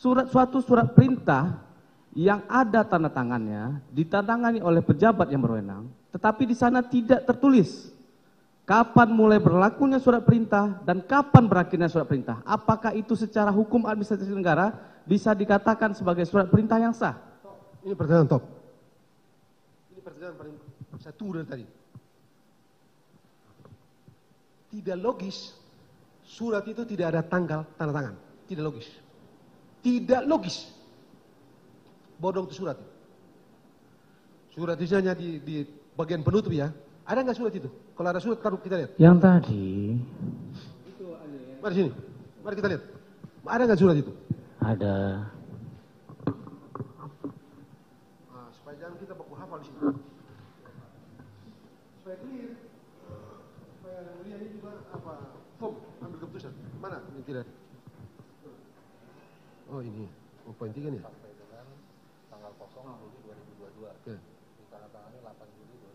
suatu surat perintah yang ada tanda tangannya, ditandatangani oleh pejabat yang berwenang, tetapi di sana tidak tertulis kapan mulai berlakunya surat perintah dan kapan berakhirnya surat perintah. Apakah itu secara hukum administrasi negara bisa dikatakan sebagai surat perintah yang sah? Ini pertanyaan top. Ini pertanyaan paling satu dari tadi. Tidak logis surat itu tidak ada tanggal tanda tangan. Tidak logis. Tidak logis. Bodong itu surat. Surat itu hanya di bagian penutup ya. Ada nggak surat itu? Kalau ada surat, taruh kita lihat. Yang tadi. Mari sini. Mari kita lihat. Ada nggak surat itu? Ada. Nah, supaya jangan kita baku hafal di sini. Supaya clear. Supaya yang mulia ini juga apa? Form, ambil keputusan. Mana yang tidak? Oh ini. Oh poin 3 nih. Sampai dengan tanggal 0 Juli 2022. Oke. Ditandatangani 8 Juli 2022.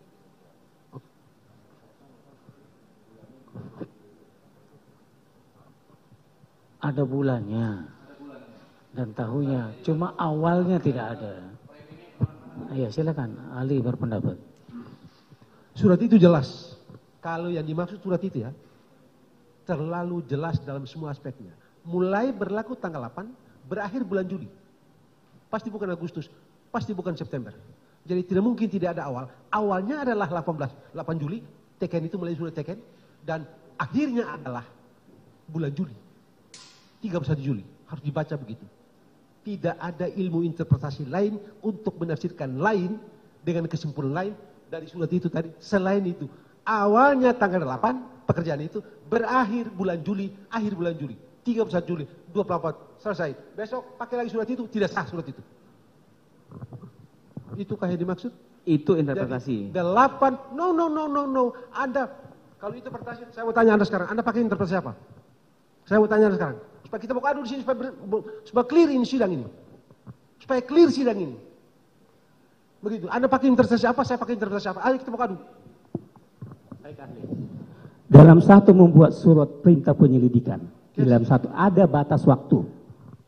Ada bulannya dan tahunnya, cuma awalnya tidak ada. Ayo silakan, ahli berpendapat. Surat itu jelas. Kalau yang dimaksud surat itu ya, terlalu jelas dalam semua aspeknya. Mulai berlaku tanggal 8, berakhir bulan Juli. Pasti bukan Agustus, pasti bukan September. Jadi tidak mungkin tidak ada awal. Awalnya adalah 8 Juli, teken itu mulai surat teken, dan akhirnya adalah bulan Juli. 31 Juli, harus dibaca begitu. Tidak ada ilmu interpretasi lain untuk menafsirkan lain dengan kesimpulan lain dari surat itu tadi. Selain itu, awalnya tanggal 8 pekerjaan itu, berakhir bulan Juli, akhir bulan Juli. 31 Juli, 24, selesai. Besok pakai lagi surat itu, tidak sah surat itu. Itukah yang dimaksud? Itu interpretasi. Jadi, 8, no. Anda, kalau itu interpretasi, saya mau tanya Anda sekarang, Anda pakai interpretasi apa? Saya mau tanya Anda sekarang. Supaya kita mau adu di sini, supaya clear ini sidang ini. Supaya clear sidang ini. Begitu. Anda pakai interpretasi apa, saya pakai interpretasi apa. Ayo kita mau adu. Baik, ahli. Dalam satu membuat surat perintah penyelidikan, dalam satu ada batas waktu.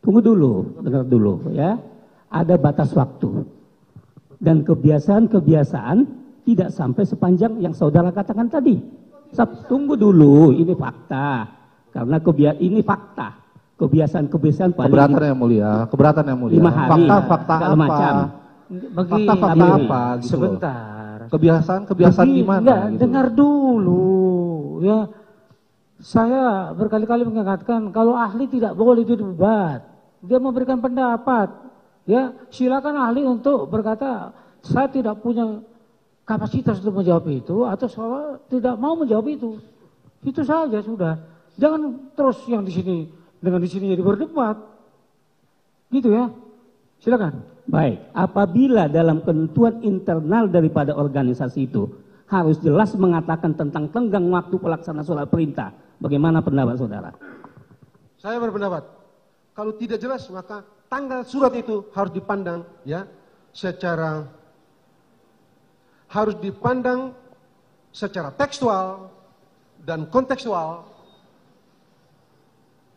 Tunggu dulu, dengar dulu ya. Ada batas waktu. Dan kebiasaan-kebiasaan tidak sampai sepanjang yang saudara katakan tadi. Tunggu dulu, ini fakta. Karena ini fakta. Kebiasaan-kebiasaan paling Keberatan yang mulia, keberatan yang mulia. 5 hari. Fakta segala apa? macam. Fakta apa gitu. Sebentar. Kebiasaan gimana? Enggak, Gitu. dengar dulu ya. Saya berkali-kali mengatakan kalau ahli tidak boleh didebat. Dia memberikan pendapat. Ya, silakan ahli untuk berkata saya tidak punya kapasitas untuk menjawab itu atau saya tidak mau menjawab itu. Itu saja sudah. Jangan terus yang di sini dengan di sini jadi berdebat. Gitu ya. Silakan. Baik, apabila dalam ketentuan internal daripada organisasi itu harus jelas mengatakan tentang tenggang waktu pelaksanaan surat perintah. Bagaimana pendapat saudara? Saya berpendapat, kalau tidak jelas maka tanggal surat itu harus dipandang ya secara tekstual dan kontekstual,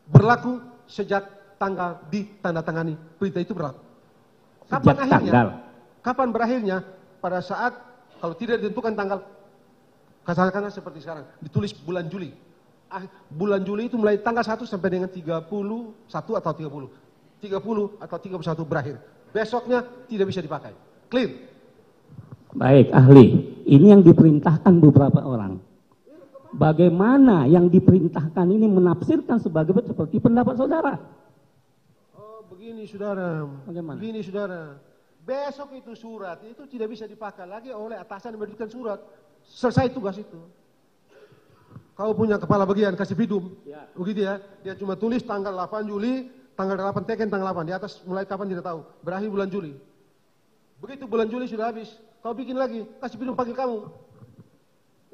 berlaku sejak tanggal ditandatangani perintah itu berlaku. Kapan akhirnya? Tanggal. Kapan berakhirnya? Pada saat kalau tidak ditentukan tanggal, katakanlah seperti sekarang, ditulis bulan Juli. Bulan Juli itu mulai tanggal 1 sampai dengan 31 atau 30. 30 atau 31 berakhir. Besoknya tidak bisa dipakai. Clear. Baik, ahli. Ini yang diperintahkan beberapa orang. Bagaimana yang diperintahkan ini menafsirkan seperti pendapat saudara? Oh, begini saudara. Bagaimana? Begini saudara. Besok itu surat itu tidak bisa dipakai lagi oleh atasan yang menerbitkan surat. Selesai tugas itu. Kau punya kepala bagian kasih bidum. Ya. Begitu ya. Dia cuma tulis tanggal 8 Juli, tanggal 8 teken tanggal 8. Di atas mulai kapan tidak tahu. Berakhir bulan Juli. Begitu bulan Juli sudah habis. Kau bikin lagi, kasih bidum panggil kamu.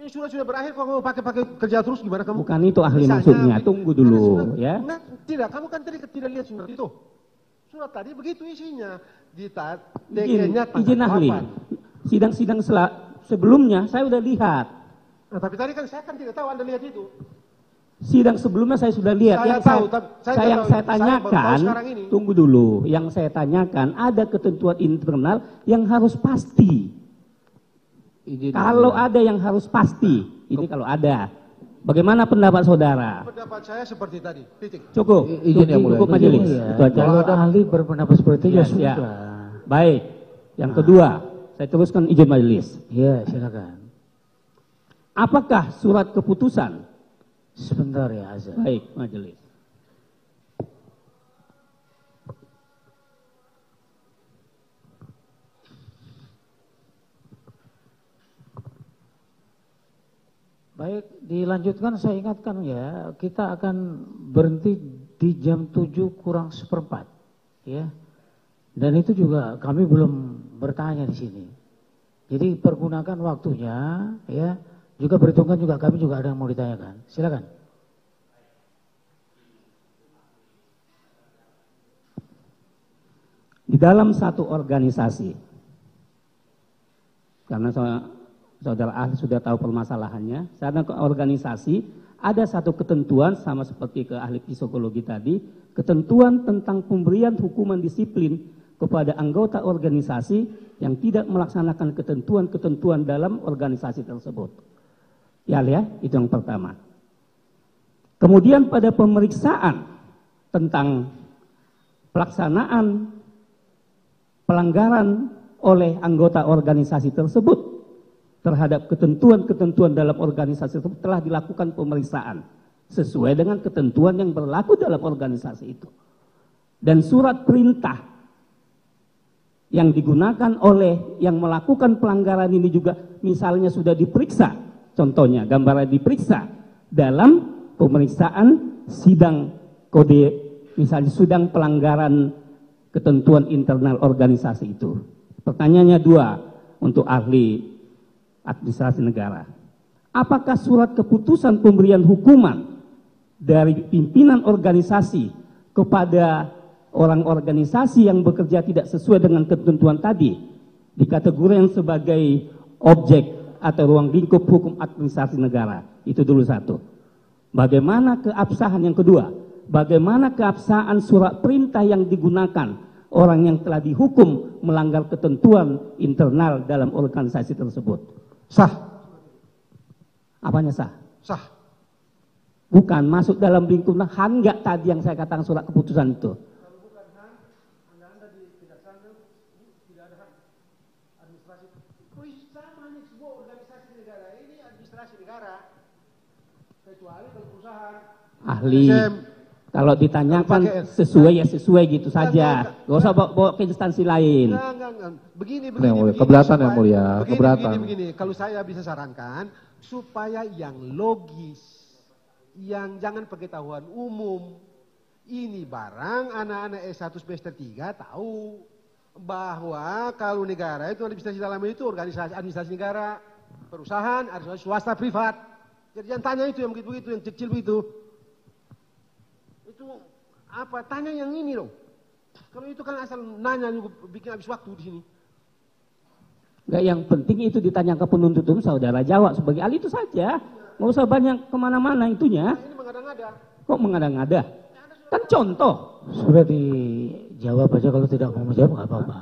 Ini sudah berakhir, kok mau pakai kerja terus gimana kamu? Bukan itu ahli maksudnya, tunggu dulu ya. Nah, tidak, kamu kan tadi tidak lihat surat itu. Surat tadi begitu isinya. Izin ahli. Sidang-sidang sebelumnya saya sudah lihat. Nah, tapi tadi kan saya kan tidak tahu Anda lihat itu. Sidang sebelumnya saya sudah lihat. Saya Yang tahu, yang saya tanyakan, sekarang ini. tunggu dulu. Yang saya tanyakan ada ketentuan internal yang harus pasti. Kalau ada yang harus pasti, ini kalau ada. Bagaimana pendapat saudara? Pendapat saya seperti tadi. Titik. Cukup. Izin yang mulia. Cukup majelis. Ya, Itu aja. kalau ahli berpendapat seperti itu ya Yes, ya. sudah. Baik. Yang kedua, saya teruskan izin majelis. Ya, silakan. Apakah surat keputusan? Sebentar ya, Azhar. Baik, majelis. Baik, dilanjutkan. Saya ingatkan ya, kita akan berhenti di jam 7 kurang seperempat, ya. Dan itu juga kami belum bertanya di sini. Jadi pergunakan waktunya, ya. Juga perhitungkan juga kami juga ada yang mau ditanyakan. Silakan. Di dalam satu organisasi, karena saudara ahli sudah tahu permasalahannya, karena organisasi ada satu ketentuan sama seperti ke ahli psikologi tadi, ketentuan tentang pemberian hukuman disiplin kepada anggota organisasi yang tidak melaksanakan ketentuan-ketentuan dalam organisasi tersebut. Ya, itu yang pertama. Kemudian pada pemeriksaan tentang pelaksanaan pelanggaran oleh anggota organisasi tersebut terhadap ketentuan-ketentuan dalam organisasi tersebut telah dilakukan pemeriksaan sesuai dengan ketentuan yang berlaku dalam organisasi itu. Dan surat perintah yang digunakan oleh yang melakukan pelanggaran ini juga misalnya sudah diperiksa, contohnya gambaran diperiksa dalam pemeriksaan sidang kode, misalnya sidang pelanggaran ketentuan internal organisasi itu. Pertanyaannya dua untuk ahli administrasi negara. Apakah surat keputusan pemberian hukuman dari pimpinan organisasi kepada orang organisasi yang bekerja tidak sesuai dengan ketentuan tadi dikategorikan sebagai objek atau ruang lingkup hukum administrasi negara? Itu dulu satu. Bagaimana keabsahan yang kedua? Bagaimana keabsahan surat perintah yang digunakan orang yang telah dihukum melanggar ketentuan internal dalam organisasi tersebut? Sah. Apanya sah? Sah. Bukan masuk dalam lingkup Han nggak tadi yang saya katakan surat keputusan itu? Kalau bukan Han, Anda di kejaksaan tidak ada hak administrasi. Sama nih semua organisasi negara ini administrasi negara. Kecuali kalau perusahaan. Ahli. Kalau ditanyakan sesuai ya sesuai gitu saja. Gak usah bawa ke instansi lain. Enggak. Begini. Keberatan yang mulia, keberatan. Begini. Kalau saya bisa sarankan supaya yang logis, yang jangan pengetahuan umum. Ini barang anak-anak S1 semester 3 tahu bahwa kalau negara itu administrasi dalam itu organisasi administrasi negara, perusahaan, administrasi swasta privat. Jadi jangan tanya itu yang begitu-begitu, yang kecil begitu. Itu apa? Tanya yang ini dong. Kalau itu kan asal nanya juga bikin habis waktu di sini. Enggak, yang penting itu ditanya ke penuntut umum, saudara jawab sebagai ahli itu saja. Nggak usah banyak kemana-mana itunya. Nah, ini mengada-ngada. Kok mengada-ngada? Kan contoh. Sudah dijawab aja, kalau tidak mau menjawab nggak apa-apa.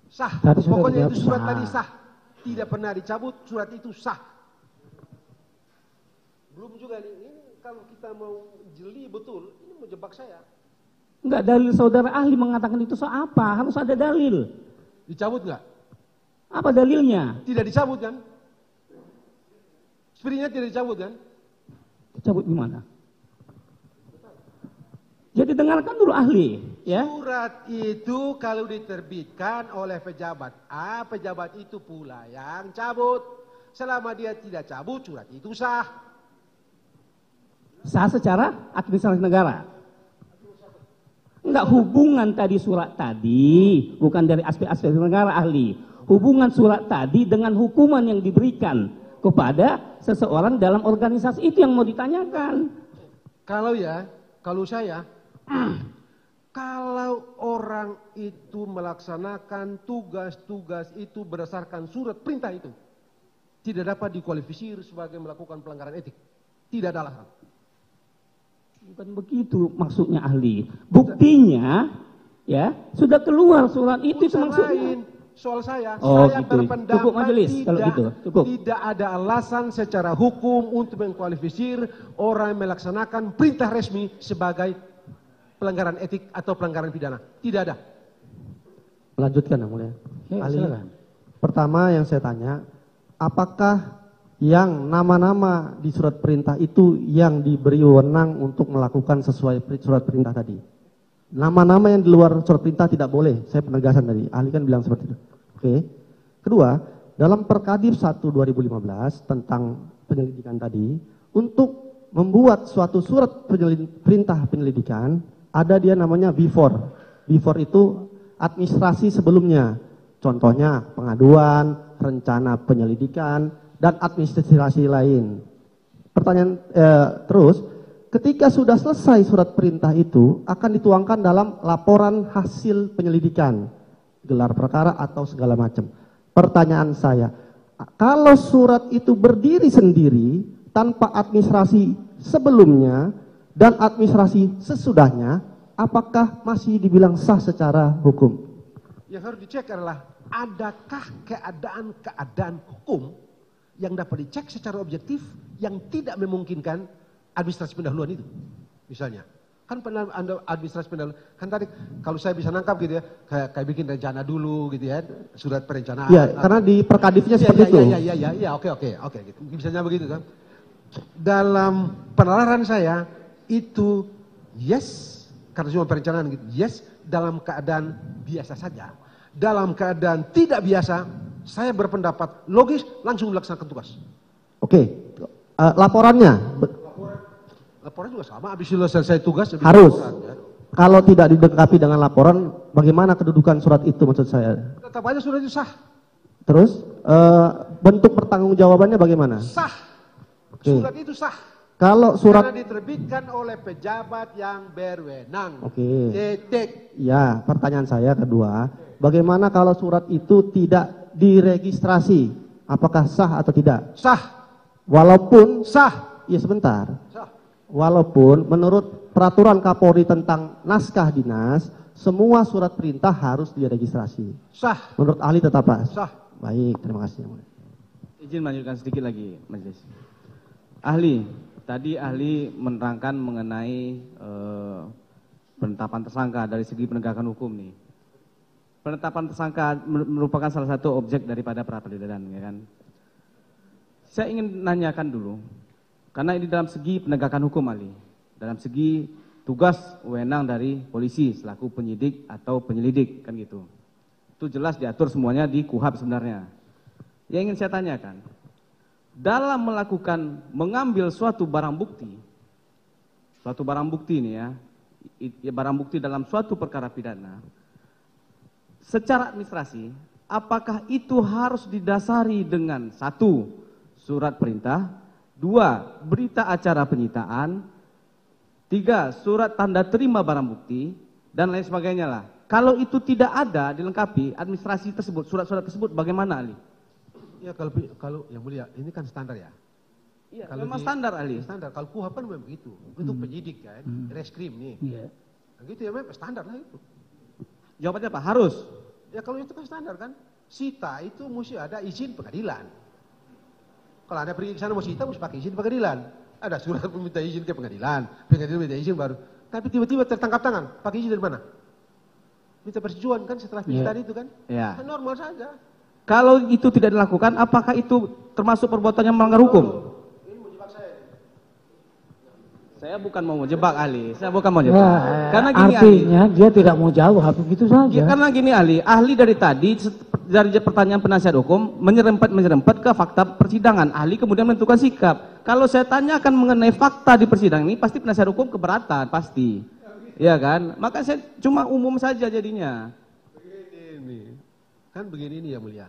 Sah. Tadi sudah Pokoknya dijawab itu surat sah. tadi sah. Tidak pernah dicabut, surat itu sah. Belum juga ini kalau kita mau jeli betul, ini mau jebak saya. Enggak, dalil saudara ahli mengatakan itu soal apa? Harus ada dalil. Dicabut nggak? Apa dalilnya? Tidak dicabut kan? Sprintnya tidak dicabut kan? Dicabut gimana? Jadi dengarkan dulu ahli, ya. Surat itu kalau diterbitkan oleh pejabat A, pejabat itu pula yang cabut. Selama dia tidak cabut, surat itu sah. Sah secara administrasi negara. Enggak, hubungan tadi surat tadi, bukan dari aspek-aspek negara ahli. Hubungan surat tadi dengan hukuman yang diberikan kepada seseorang dalam organisasi itu yang mau ditanyakan. Kalau saya, kalau orang itu melaksanakan tugas-tugas itu berdasarkan surat perintah itu, tidak dapat dikualifikasi sebagai melakukan pelanggaran etik. Tidak ada alasan. Bukan begitu maksudnya ahli. Buktinya ya sudah keluar surat itu Urusan maksudnya. lain. Soal saya Oh, gitu. berpendapat Cukup majelis kalau gitu. Cukup. tidak ada alasan secara hukum untuk mengkualifisir orang yang melaksanakan perintah resmi sebagai pelanggaran etik atau pelanggaran pidana. Tidak ada. Melanjutkan yang mulia. Ya, Ali, silakan. pertama yang saya tanya, apakah yang nama-nama di surat perintah itu yang diberi wewenang untuk melakukan sesuai surat perintah tadi? Nama-nama yang di luar surat perintah tidak boleh. Saya penegasan tadi. Ahli kan bilang seperti itu. Oke. Kedua, dalam Perkadif 1/2015 tentang penyelidikan tadi, untuk membuat suatu surat perintah penyelidikan, ada dia namanya before. Before itu administrasi sebelumnya. Contohnya pengaduan, rencana penyelidikan, dan administrasi lain. Pertanyaan terus, ketika sudah selesai surat perintah itu akan dituangkan dalam laporan hasil penyelidikan, gelar perkara atau segala macam. Pertanyaan saya, kalau surat itu berdiri sendiri tanpa administrasi sebelumnya dan administrasi sesudahnya, apakah masih dibilang sah secara hukum? Yang harus dicek adalah adakah keadaan hukum yang dapat dicek secara objektif yang tidak memungkinkan administrasi pendahuluan itu. Misalnya, kan administrasi pendahuluan, kan tadi kalau saya bisa nangkap gitu ya, kayak bikin rencana dulu gitu ya, surat perencanaan. Iya, karena di Perkadifnya seperti itu. Iya, oke, gitu. Misalnya begitu kan. Dalam penalaran saya itu yes, karena cuma perencanaan gitu, yes dalam keadaan biasa saja. Dalam keadaan tidak biasa, saya berpendapat logis langsung melaksanakan tugas. Oke. Laporannya Laporan juga sama, habis selesai tugas. harus. Laporan, ya. Kalau tidak dilengkapi dengan laporan, bagaimana kedudukan surat itu maksud saya? Tetap aja surat itu sah. Terus bentuk pertanggungjawabannya bagaimana? Sah. Oke. Surat itu sah. Kalau surat, Karena diterbitkan oleh pejabat yang berwenang. oke, Titik. ya pertanyaan saya kedua, bagaimana kalau surat itu tidak diregistrasi? Apakah sah atau tidak? Sah. Walaupun, Sah. ya sebentar, Sah. walaupun menurut peraturan Kapolri tentang naskah dinas, semua surat perintah harus diregistrasi. Sah. Menurut ahli tetap pas? Sah. Baik, terima kasih. Izin melanjutkan sedikit lagi, majelis. Ahli, tadi ahli menerangkan mengenai penetapan tersangka dari segi penegakan hukum nih. Penetapan tersangka merupakan salah satu objek daripada pra peradilan, ya kan? Saya ingin nanyakan dulu, karena ini dalam segi penegakan hukum, ahli, dalam segi tugas wewenang dari polisi selaku penyidik atau penyelidik, kan gitu. Itu jelas diatur semuanya di KUHAP sebenarnya. Yang ingin saya tanyakan, dalam melakukan mengambil suatu barang bukti ini ya, barang bukti dalam suatu perkara pidana, secara administrasi, apakah itu harus didasari dengan satu, surat perintah, dua, berita acara penyitaan, tiga, surat tanda terima barang bukti, dan lain sebagainya lah. Kalau itu tidak ada dilengkapi administrasi tersebut, surat-surat tersebut bagaimana, ahli? Ya kalau yang mulia, ini kan standar ya. Iya, Kalau memang di- standar, ahli. Standar, kalau KUHAP kan memang begitu. Itu penyidik kan, reskrim nih. Iya. Nah, gitu ya memang standar lah itu. Jawabannya apa? Harus. Ya kalau itu kan standar kan. Sita itu mesti ada izin pengadilan. Kalau Anda pergi ke sana mau sita, mesti pakai izin pengadilan. Ada surat meminta izin ke pengadilan, pengadilan minta izin baru. Tapi tiba-tiba tertangkap tangan, pakai izin dari mana? Minta persetujuan kan setelah penyitaan itu kan? Ya. Kan normal saja. Kalau itu tidak dilakukan, apakah itu termasuk perbuatan yang melanggar hukum? Ini mau jebak saya. Saya bukan mau menjebak, ahli. Saya bukan mau Ya, menjebak. Karena gini, ahli. artinya dia tidak mau jawab begitu saja. Ya, karena gini, ahli dari tadi dari pertanyaan penasihat hukum menyerempet ke fakta persidangan. Ahli kemudian menentukan sikap. Kalau saya tanyakan mengenai fakta di persidangan ini, pasti penasihat hukum keberatan, pasti. Iya kan? Maka saya cuma umum saja jadinya. Begini, kan begini nih ya mulia.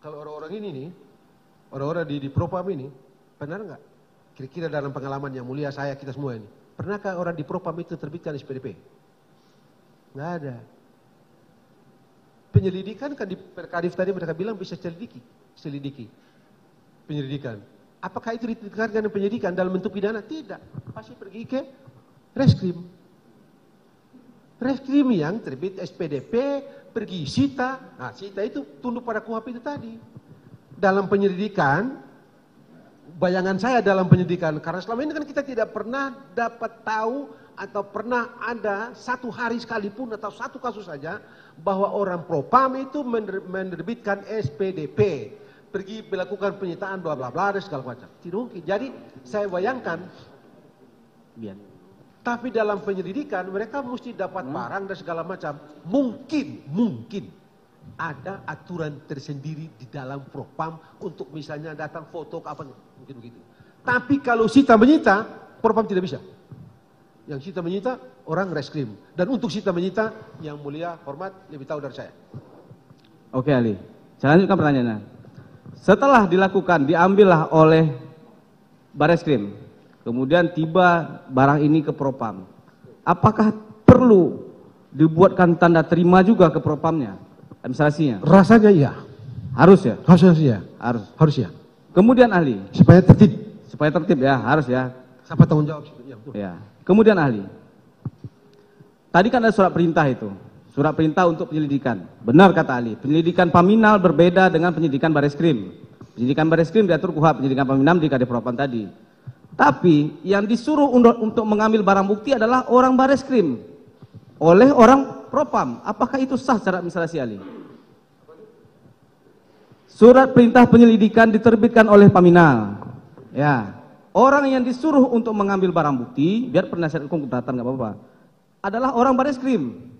Kalau orang-orang ini nih, orang-orang di Propam ini, benar nggak? Kira-kira dalam pengalaman yang mulia saya, kita semua ini, pernahkah orang di Propam itu terbitkan SPDP? Nggak ada. Penyelidikan kan di Perkadif tadi mereka bilang bisa selidiki. Penyelidikan. Apakah itu ditingkatkan dengan penyidikan dalam bentuk pidana? Tidak. Pasti pergi ke reskrim. Reskrim yang terbit SPDP, pergi sita. Nah, sita itu tunduk pada KUHP itu tadi. Dalam penyelidikan, bayangan saya dalam penyelidikan, karena selama ini kan kita tidak pernah dapat tahu atau pernah ada satu hari sekalipun atau satu kasus saja bahwa orang propam itu menerbitkan SPDP. Pergi melakukan penyitaan bla bla bla dan segala macam. Tidak mungkin. Jadi saya bayangkan, tapi dalam penyelidikan mereka mesti dapat barang dan segala macam. Mungkin ada aturan tersendiri di dalam propam untuk misalnya datang foto ke apa, mungkin begitu. Tapi kalau sita menyita, propam tidak bisa. Yang sita menyita orang reskrim. Dan untuk sita menyita, yang mulia hormat lebih tahu dari saya. Oke ahli, saya lanjutkan pertanyaannya. Setelah dilakukan, diambillah oleh Bareskrim, kemudian tiba barang ini ke propam. Apakah perlu dibuatkan tanda terima juga ke propamnya, administrasinya? Rasanya iya. Harus ya? Harusnya iya. Harus ya. Kemudian ahli. Supaya tertib. Supaya tertib ya, harus ya. Siapa tanggung jawab? Ya, betul. Ya. Kemudian ahli. Tadi kan ada surat perintah itu. Surat perintah untuk penyelidikan. Benar kata ahli. Penyelidikan Paminal berbeda dengan penyelidikan Bareskrim. Penyelidikan Bareskrim diatur KUHP, penyelidikan Paminal di Kadipropam tadi. Tapi yang disuruh untuk mengambil barang bukti adalah orang Bareskrim oleh orang Propam. Apakah itu sah secara administrasi ahli? Surat perintah penyelidikan diterbitkan oleh Paminal. Ya. Orang yang disuruh untuk mengambil barang bukti, biar penasihat hukum keberatan nggak apa-apa, adalah orang Bareskrim.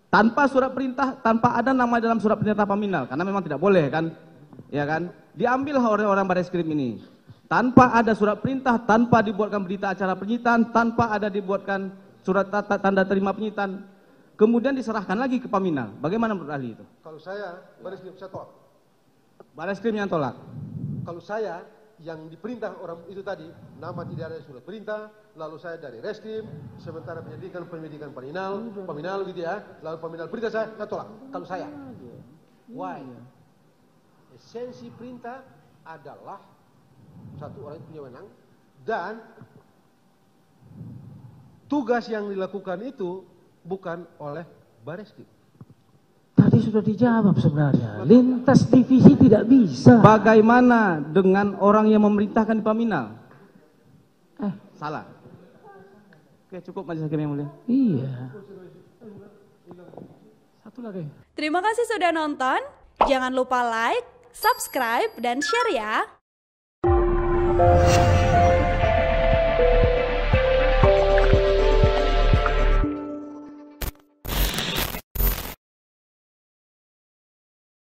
Tanpa surat perintah, tanpa ada nama dalam surat perintah Paminal, karena memang tidak boleh kan, ya kan? Diambil oleh orang Bareskrim ini, tanpa ada surat perintah, tanpa dibuatkan berita acara penyitaan, tanpa ada dibuatkan surat tanda terima penyitaan, kemudian diserahkan lagi ke Paminal. Bagaimana menurut ahli itu? Kalau saya, Bareskrim saya tolak. Bareskrim yang tolak. Kalau saya yang diperintah orang itu tadi, nama tidak ada surat perintah, lalu saya dari reskrim, sementara penyelidikan Paminal gitu ya, lalu Paminal perintah saya tolak. Kalau saya, why? Esensi perintah adalah satu orang itu punya wewenang dan tugas yang dilakukan itu bukan oleh Bareskrim. Tadi sudah dijawab sebenarnya. Lintas divisi tidak bisa. Bagaimana dengan orang yang memerintahkan di Paminal? Salah. Oke, cukup majelis hakim yang mulia. Iya. Satu lagi. Terima kasih sudah nonton. Jangan lupa like, subscribe, dan share ya.